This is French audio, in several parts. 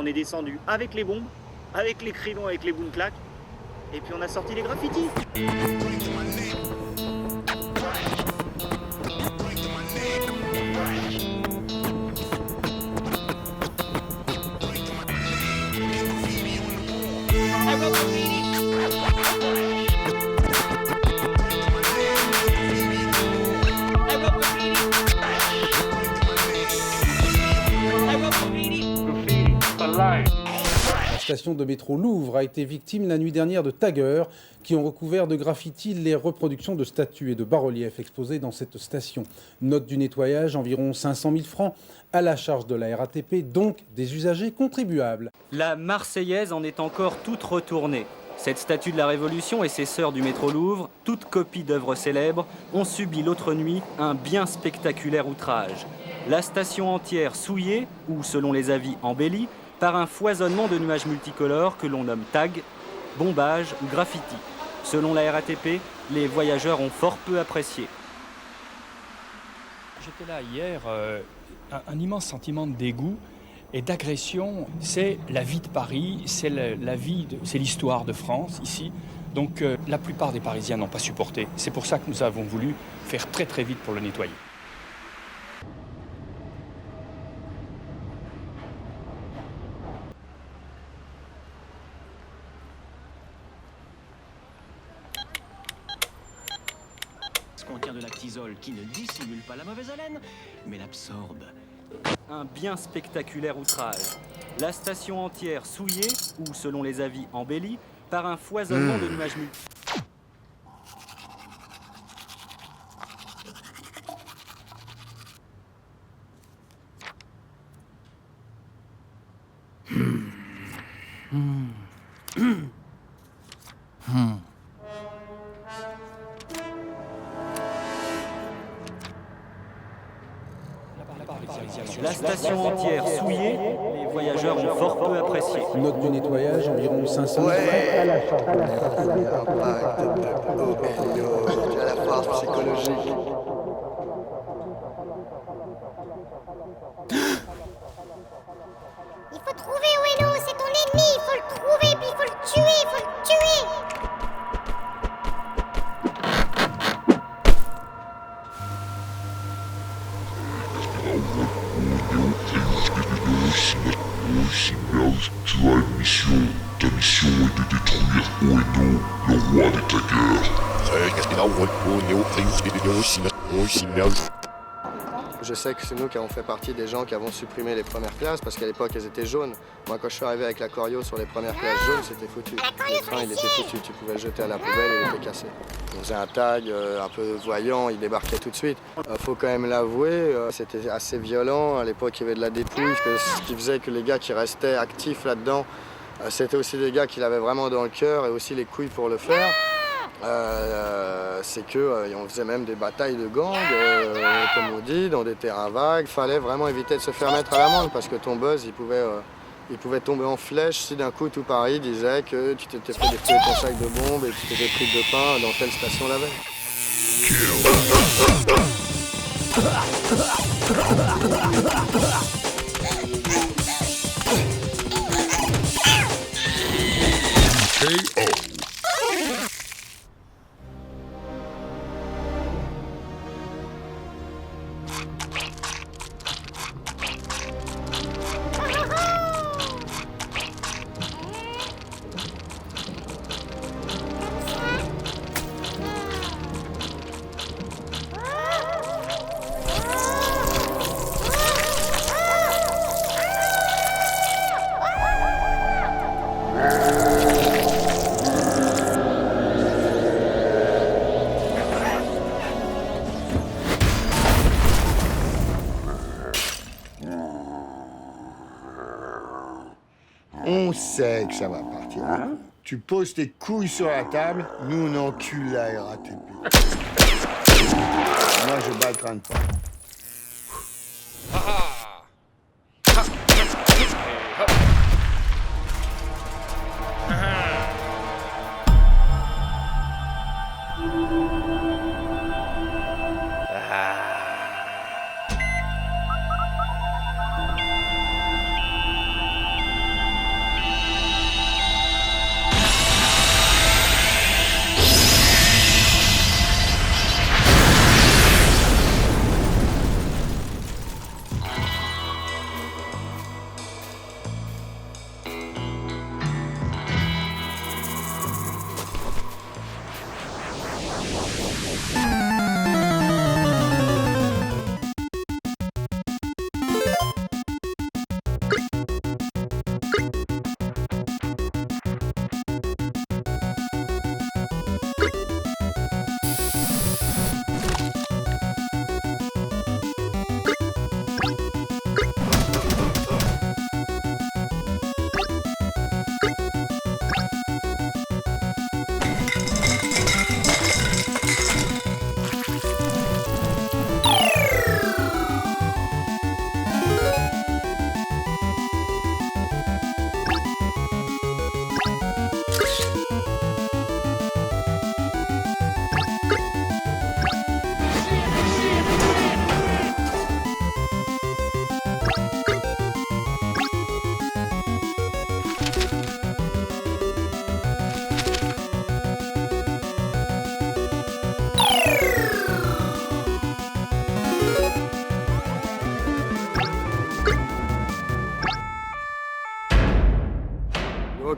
On est descendu avec les bombes, avec les crayons, avec les boom claques, et puis on a sorti les graffitis. La station de métro Louvre a été victime la nuit dernière de taggers qui ont recouvert de graffitis les reproductions de statues et de bas-reliefs exposés dans cette station. Note du nettoyage, environ 500 000 francs à la charge de la RATP, donc des usagers contribuables. La Marseillaise en est encore toute retournée. Cette statue de la Révolution et ses sœurs du métro Louvre, toutes copies d'œuvres célèbres, ont subi l'autre nuit un bien spectaculaire outrage. La station entière souillée, ou selon les avis embellie, par un foisonnement de nuages multicolores que l'on nomme tags, bombage ou graffiti. Selon la RATP, les voyageurs ont fort peu apprécié. J'étais là hier, un immense sentiment de dégoût et d'agression. C'est la vie de Paris, c'est l'histoire de France ici. Donc la plupart des Parisiens n'ont pas supporté. C'est pour ça que nous avons voulu faire très très vite pour le nettoyer. Contient de lactysol qui ne dissimule pas la mauvaise haleine, mais l'absorbe. Un bien spectaculaire outrage. La station entière souillée, ou selon les avis embellie, par un foisonnement de nuages multicolores. La station entière souillée, les voyageurs ont fort peu apprécié. Note du nettoyage, environ 500 000 francs à la charge de la RATP. Tu as la force psychologique. Il faut trouver Ueno, c'est ton ennemi, il faut le trouver, puis il faut le tuer, il faut le tuer. Tu as une mission. Ta mission est de détruire Ueno, le roi des taggers. Je sais que c'est nous qui avons fait partie des gens qui avons supprimé les premières classes parce qu'à l'époque elles étaient jaunes. Moi quand je suis arrivé avec la Corio sur les premières classes jaunes, c'était foutu. Le train il était foutu, tu pouvais le jeter à la poubelle et il était cassé. On faisait un tag un peu voyant, il débarquait tout de suite. Faut quand même l'avouer, c'était assez violent. À l'époque il y avait de la dépouille, ce qui faisait que les gars qui restaient actifs là-dedans, c'était aussi des gars qui l'avaient vraiment dans le cœur et aussi les couilles pour le faire. C'est que on faisait même des batailles de gangs, comme on dit, dans des terrains vagues. Il fallait vraiment éviter de se faire mettre à l'amende parce que ton buzz, il pouvait tomber en flèche si d'un coup tout Paris disait que tu t'étais fait détruire ton sac de bombes et que tu t'étais pris de pain dans telle station la veille. On sait que ça va partir. Tu poses tes couilles sur la table, nous on encule la RATP. Moi je bats le crâne pas.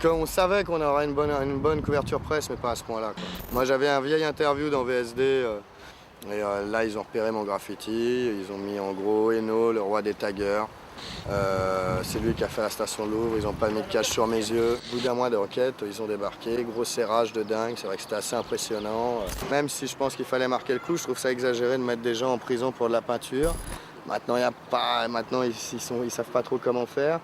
On savait qu'on aurait une bonne couverture presse, mais pas à ce point-là. Moi, j'avais un vieil interview dans VSD, et là, ils ont repéré mon graffiti. Ils ont mis en gros Eno, le roi des taggers. C'est lui qui a fait la station de Louvre. Ils n'ont pas mis de cache sur mes yeux. Au bout d'un mois de requête, ils ont débarqué. Gros serrage de dingue. C'est vrai que c'était assez impressionnant. Même si je pense qu'il fallait marquer le coup, je trouve ça exagéré de mettre des gens en prison pour de la peinture. Maintenant, ils savent pas trop comment faire.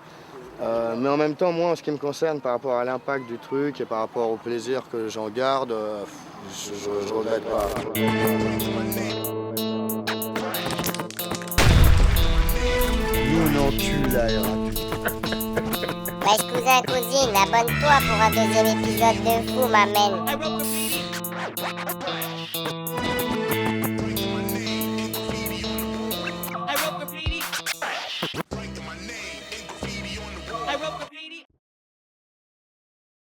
Mais en même temps, moi, en ce qui me concerne, par rapport à l'impact du truc et par rapport au plaisir que j'en garde, je regrette pas. Nous, on tue la RATP. Wesh cousin, cousine, abonne-toi pour un deuxième épisode de Vous m'amène.